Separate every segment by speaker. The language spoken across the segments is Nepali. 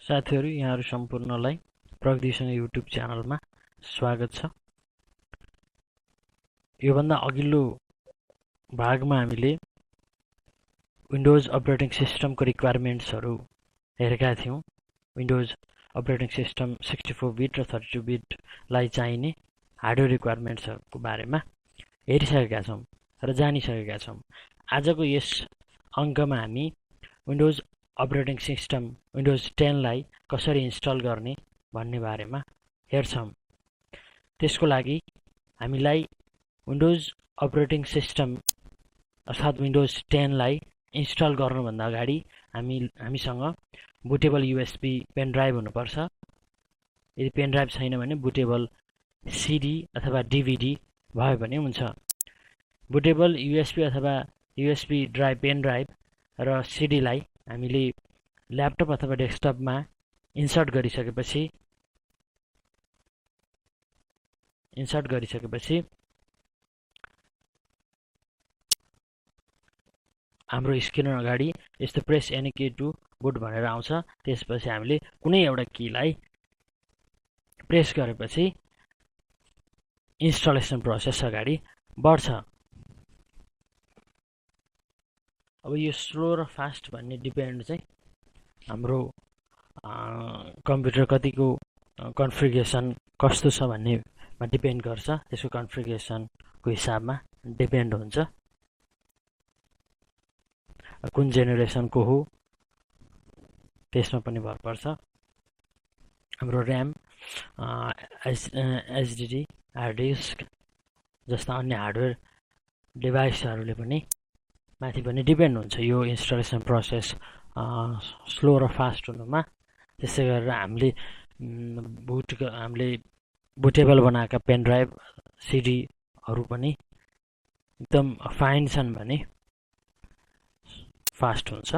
Speaker 1: साथीहरु यहाँहरु सम्पूर्णलाई प्रगतिसँग युट्युब च्यानलमा स्वागत छ। योभन्दा अघिल्लो भागमा हामीले विन्डोज अपरेटिङ सिस्टमको रिक्वायरमेन्ट्सहरु हेरेका थियौं। विन्डोज अपरेटिङ सिस्टम 64 बिट र 32 बिट लाई चाहिने हार्डवेयर रिक्वायरमेन्ट्सहरुको बारेमा हेरिसकेका छौं र जानिसकेका छौं। आजको यस अंकमा हामी विन्डोज अपरेटिङ सिस्टम विन्डोज 10 लाई कसरी इन्स्टल गर्ने भन्ने बारेमा हेर्छौं। त्यसको लागि हामीलाई विन्डोज अपरेटिङ सिस्टम अर्थात् विन्डोज 10 लाई इन्स्टल गर्नुभन्दा अगाडि हामीसँग बुटेबल यूएसबी पेन ड्राइभ हुनुपर्छ। यदि पेन ड्राइभ छैन भने बुटेबल सीडी अथवा डीवीडी भए पनि हुन्छ। बुटेबल यूएसबी अथवा यूएसबी ड्राइभ पेन ड्राइभ र सीडी लाई हामीले ल्यापटप अथवा डेस्कटपमा इन्सर्ट गरिसकेपछि हाम्रो स्क्रिन अगाडि यस्तो press any key to boot भनेर आउँछ। त्यसपछि हामीले कुनै एउटा कीलाई प्रेस गरेपछि इन्स्टलेसन प्रोसेस अगाडि बढ्छ। अब यो स्लो र फास्ट भन्ने डिपेन्ड चाहिँ हाम्रो कम्प्युटर कतिको कन्फिगरेसन कस्तो छ भन्नेमा डिपेन्ड गर्छ। त्यसको कन्फिगरेसनको हिसाबमा डिपेन्ड हुन्छ कुन जेनेरेसनको हो त्यसमा पनि भर पर्छ। हाम्रो र्याम एचडीडी हार्ड डिस्क जस्ता अन्य हार्डवेयर डिभाइसहरूले पनि माथि पनि डिपेन्ड हुन्छ यो इन्स्टलेसन प्रोसेस स्लो र फास्ट हुनुमा। त्यसै गरेर हामीले बुटेबल बनाएका पेन ड्राइभ सीडीहरू पनि एकदम फाइन छन् भने फास्ट हुन्छ।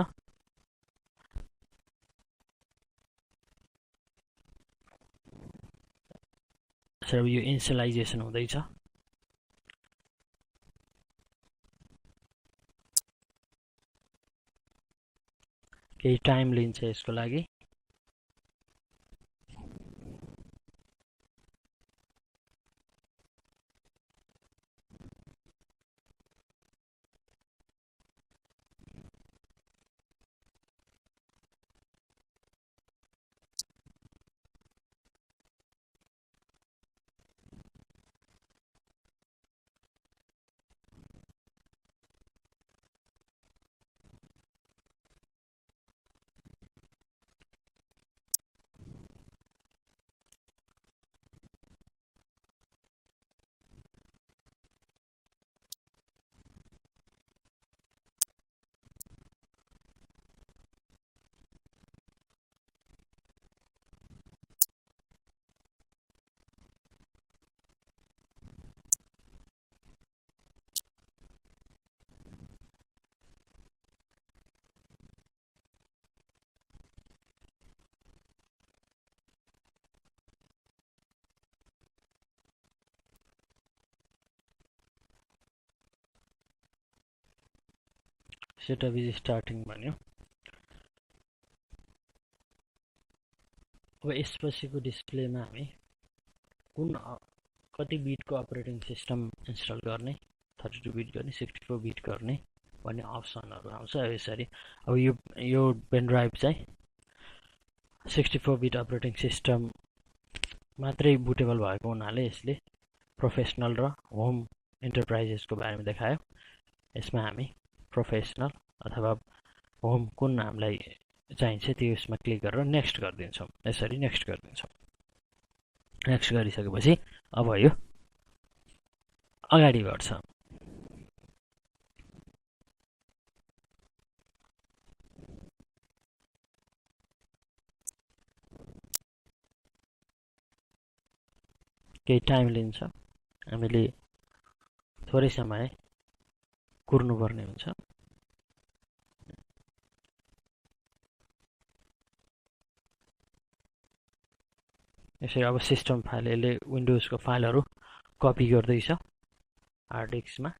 Speaker 1: त्यसैले यो इनिसियलाइजेसन हुँदैछ। केही टाइम लिन्छ यसको लागि। सेटअप इज स्टार्टिङ भन्यो। अब यसपछिको डिस्प्लेमा हामी कति बिटको अपरेटिङ सिस्टम इन्स्टल गर्ने, 32 बिट गर्ने, 64 बिट गर्ने भन्ने अप्सनहरु आउँछ यसरी। अब यो पेन ड्राइभ चाहिँ 64 बिट अपरेटिङ सिस्टम मात्रै बुटेबल भएको हुनाले यसले प्रोफेसनल र होम इन्टरप्राइजेसको बारेमा देखायो। यसमा हामी प्रोफेसनल अथवा होम कुन हामीलाई चाहिन्छ त्यो यसमा क्लिक गरेर नेक्स्ट गरिदिन्छौँ। यसरी नेक्स्ट गरिदिन्छौँ। नेक्स्ट गरिसकेपछि अब यो अगाडि बढ्छ। केही टाइम लिन्छ। हामीले थोरै समय कुर्नुपर्ने हुन्छ। यसरी अब सिस्टम फाइलले विन्डोजको फाइलहरु कपी गर्दैछ हार्ड डिस्कमा।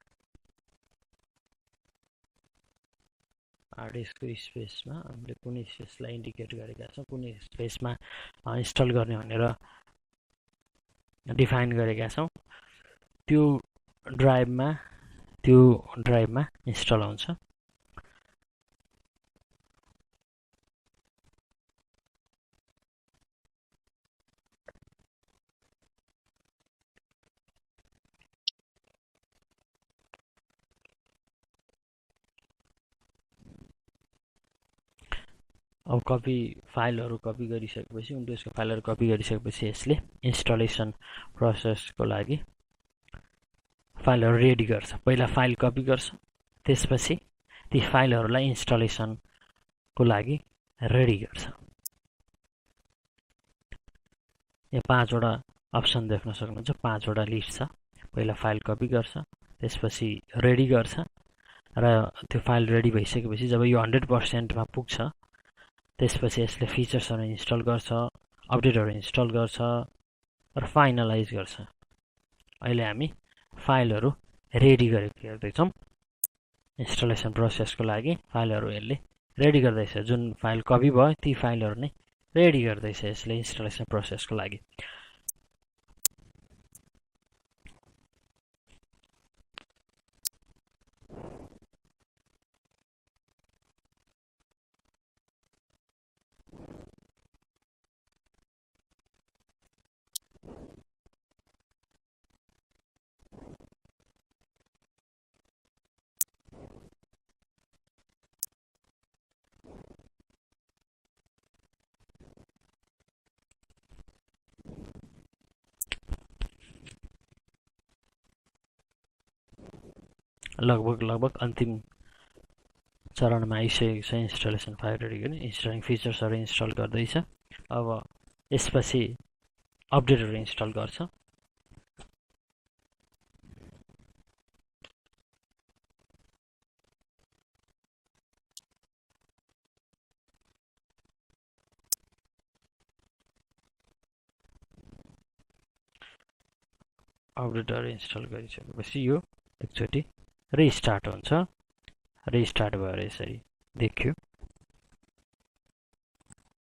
Speaker 1: हार्ड डिस्कको स्पेसमा हामीले कुनै स्पेसलाई इन्डिकेट गरेका छौँ, कुनै स्पेसमा इन्स्टल गर्ने भनेर डिफाइन गरेका छौँ, त्यो ड्राइभमा इन्स्टल हुन्छ। अब फाइलहरू कपी गरिसकेपछि, विन्डोजको फाइलहरू कपी गरिसकेपछि यसले इन्स्टलेसन प्रोसेसको लागि फाइलहरू रेडी गर्छ। पहिला फाइल कपी गर्छ, त्यसपछि ती फाइलहरूलाई इन्स्टलेसनको लागि रेडी गर्छ। यहाँ 5 वटा अप्सन देख्न सक्नुहुन्छ, 5 वटा लिस्ट छ। पहिला फाइल कपी गर्छ, त्यसपछि रेडी गर्छ, र त्यो फाइल रेडी भइसकेपछि जब यो 100% मा पुग्छ, त्यसपछि यसले फिचर्सहरू इन्स्टल गर्छ, अपडेटहरू इन्स्टल गर्छ र फाइनलाइज गर्छ। अहिले हामी फाइलहरू रेडी गरेको हेर्दैछौँ। इन्स्टलेसन प्रोसेसको लागि फाइलहरू यसले रेडी गर्दैछ। जुन फाइल कपी भयो ती फाइलहरू नै रेडी गर्दैछ यसले इन्स्टलेसन प्रोसेसको लागि। लगभग अन्तिम चरणमा आइसकेको छ इन्स्टलेसन फाइल रेडी गर्ने। इन्स्टलिङ फिचर्सहरू इन्स्टल गर्दैछ। अब यसपछि अपडेटहरू इन्स्टल गर्छ। अपडेटहरू इन्स्टल गरिसकेपछि यो एकचोटि रिस्टार्ट हुन्छ। रिस्टार्ट भएर यसरी देखियो।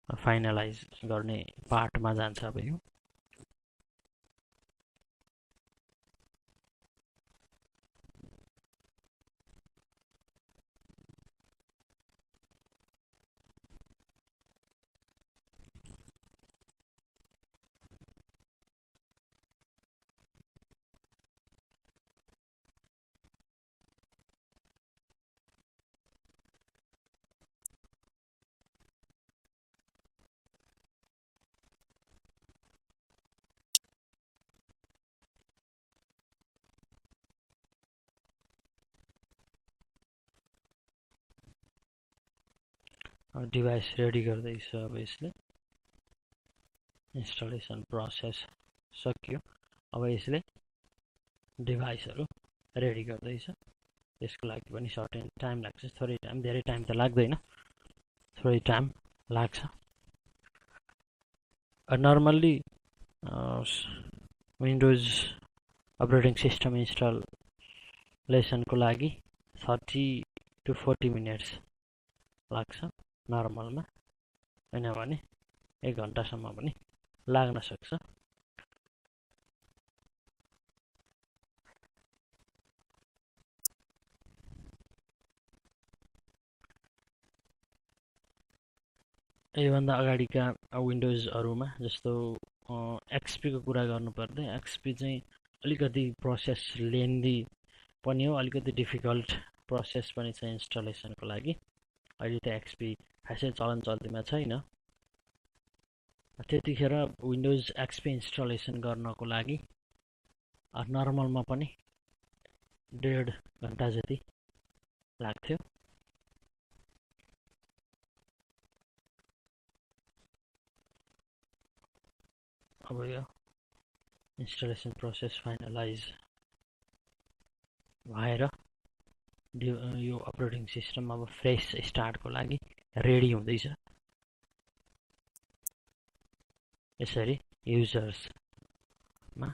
Speaker 1: फाइनलाइज गर्ने पार्टमा जान्छ अब यो। डिभाइस रेडी गर्दैछ। अब यसले इन्स्टलेसन प्रोसेस सक्यो। अब यसले डिभाइसहरू रेडी गर्दैछ। यसको लागि पनि सर्टेन टाइम लाग्छ, थोरै टाइम, धेरै टाइम त लाग्दैन, थोरै टाइम लाग्छ। नर्मल्ली विन्डोज अपरेटिङ सिस्टम इन्स्टलेसनको लागि 30 to 40 मिनट्स लाग्छ नर्मलमा, हैन भने 1 घण्टासम्म पनि लाग्न सक्छ। योभन्दा अगाडिका विन्डोजहरुमा जस्तो एक्सपी को कुरा गर्नुपर्दा एक्सपी चाहिँ अलिकति प्रोसेस लेन्दी पनि हो, अलिकति डिफिकल्ट प्रोसेस पनि छ इन्स्टलेसनको लागि। अहिले त एक्सपी खासै चलन चल्तीमा छैन। त्यतिखेर विन्डोज एक्सपी इन्स्टलेसन गर्नको लागि नर्मलमा पनि 1.5 घण्टा जति लाग्थ्यो। अब यो इन्स्टलेसन प्रोसेस फाइनलाइज भएर यो अपरेटिङ सिस्टम अब फ्रेश स्टार्टको लागि रेडी हुँदैछ। यसरी युजर्समा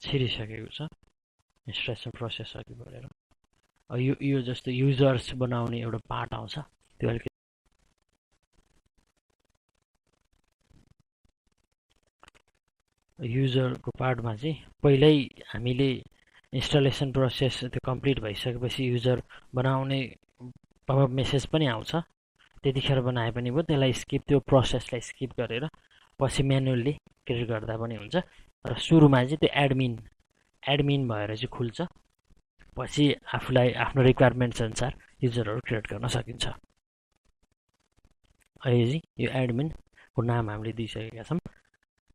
Speaker 1: छिरिसकेको छ इन्स्टलेसन प्रोसेस अघि बढेर। यो जस्तो युजर्स बनाउने एउटा पार्ट आउँछ, त्यो अलिकति युजरको पार्टमा चाहिँ पहिल्यै हामीले इन्स्टलेसन प्रोसेस त्यो कम्प्लिट भइसकेपछि युजर बनाउने पपअप मेसेज पनि आउँछ, त्यतिखेर बनाए पनि भयो, त्यसलाई स्किप, त्यो प्रोसेसलाई स्किप गरेर पछि म्यानुअल्ली क्रिएट गर्दा पनि हुन्छ। र सुरुमा चाहिँ त्यो एडमिन भएर चाहिँ खुल्छ, पछि आफूलाई आफ्नो रिक्वायरमेन्ट्स अनुसार युजरहरू क्रिएट गर्न सकिन्छ। अहिले चाहिँ यो एडमिनको नाम हामीले दिइसकेका छौँ,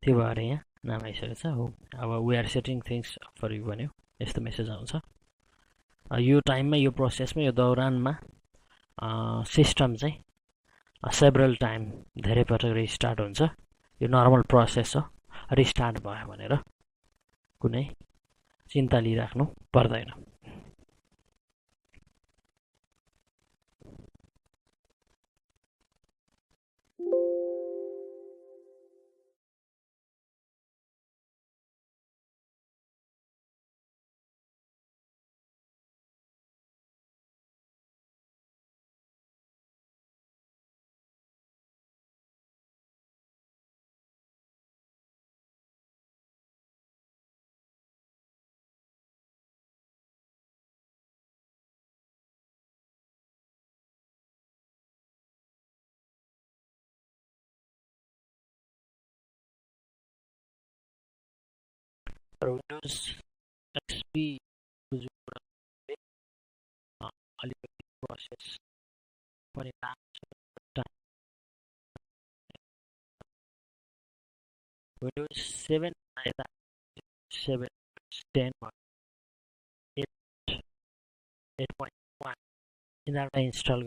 Speaker 1: त्यो भएर यहाँ नाम आइसकेको छ हो। अब we are setting things for you भन्यो, यस्तो मेसेज आउँछ। यो टाइममा, यो प्रोसेसमा, यो दौरानमा सिस्टम चाहिँ सेभरल टाइम, धेरै पटक रिस्टार्ट हुन्छ। यो नर्मल प्रोसेस हो, रिस्टार्ट भयो भनेर कुनै चिन्ता लिइराख्नु पर्दैन। विन्डोज एक्सपीको जुन अलिकति प्रोसेस पनि विन्डोज 7 यता 7 10 8.1 यिनीहरूलाई इन्स्टल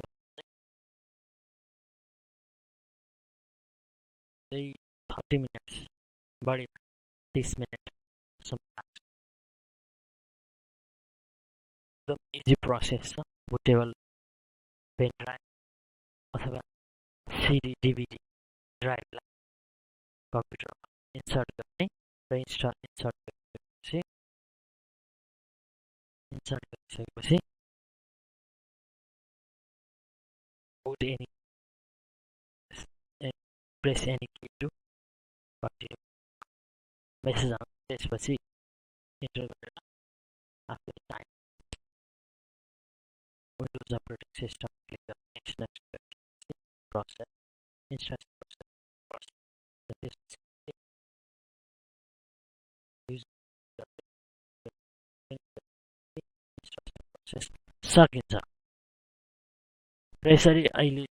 Speaker 1: गर्दै 30 मिनट्स बढी 30 मिनटसम्म एकदम इजी प्रोसेस छ। बुटेबल पेन ड्राइभ अथवा सिडी डिभिडी ड्राइभलाई कम्प्युटरमा इन्सर्ट गर्ने र इन्सर्ट गरिसकेपछि put any press any key to continue message आउँछ, त्यसपछि इन्टर गरेर आफ्नो time windows operating system click गरेर नेक्स्ट प्रोसेस इन्स्ट्रक्सन प्रोसेस सकिन्छ। र यसरी अहिले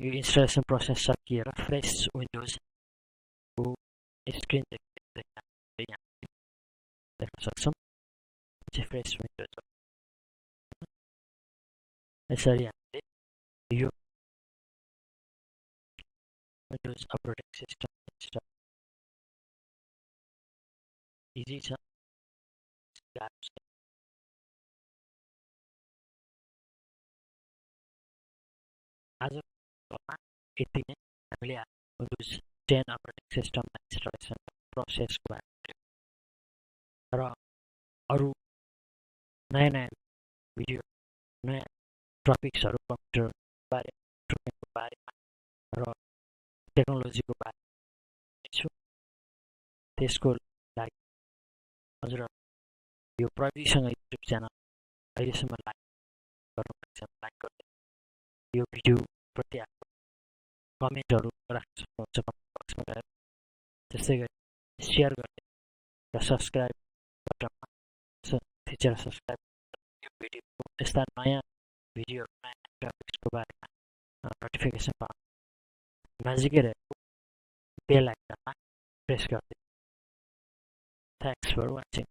Speaker 1: यो इन्स्टलेसन प्रोसेस सकिएर फ्रेस विन्डोजको स्क्रिन देख्न सक्छौँ। फ्रेस विन्डोज यसरी हामीले यो windows operating system install easy छ। आज यति नै हामीले विन्डोज 10 अपरेटिङ सिस्टम इन्स्टलेसन प्रोसेसको बारेमा र अरू नयाँ नयाँ भिडियो, नयाँ टपिक्सहरू कम्प्युटर बारेमा र टेक्नोलोजीको बारेमा छु। त्यसको लागि हजुर यो प्रविधिसँग युट्युब च्यानल अहिलेसम्म लाइक गर्नुपर्छ, लाइक गर्दै यो भिडियो प्रति कमेन्टहरू राख्न सक्नुहुन्छ कमेन्ट बक्समा गएर, त्यसै गरी सेयर गर्दै र सब्सक्राइब बटनमा थिचेर सब्सक्राइब यो भिडियोको यस्ता नयाँ भिडियोहरू, नयाँ टपिक्सको बारेमा नोटिफिकेसन पाउन नजिकै रहेको बेल आइकनमा प्रेस गर्दै। Thanks for watching.